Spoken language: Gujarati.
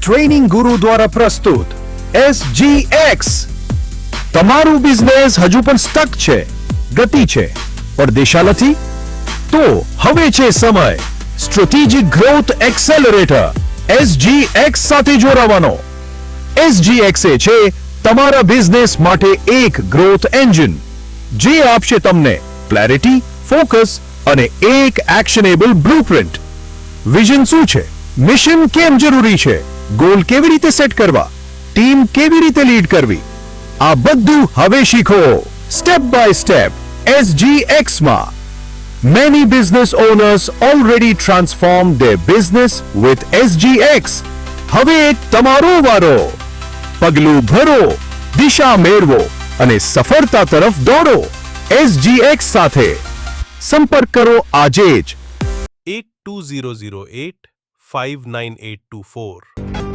ટ્રેનિંગ ગુરુ દ્વારા પ્રસ્તુત SGX. તમારું બિઝનેસ હજુ પણ સ્ટક છે, ગતિ છે પણ દિશા નથી? તો હવે છે સમય સ્ટ્રેટેજિક ગ્રોથ એક્સેલરેટર SGX સાથે જોડાવાનો. SGX એ છે તમારા બિઝનેસ માટે એક ગ્રોથ એન્જિન જે આપશે તમને ક્લેરિટી, ફોકસ અને એક એક્શનેબલ બ્લુપ્રિન્ટ. વિઝન શું છે? મિશન કેમ જરૂરી છે? ગોલ કેવી રીતે સેટ કરવા? ટીમ કેવી રીતે લીડ કરવી? આ બધું હવે શીખો સ્ટેપ બાય સ્ટેપ SGX માં. Many business owners already transformed their business with SGX. હવે તમારો વારો. પગલું ભરો, દિશા મેળવો અને સફળતા તરફ દોડો. SGX સાથે સંપર્ક કરો આજે જ. 8200859824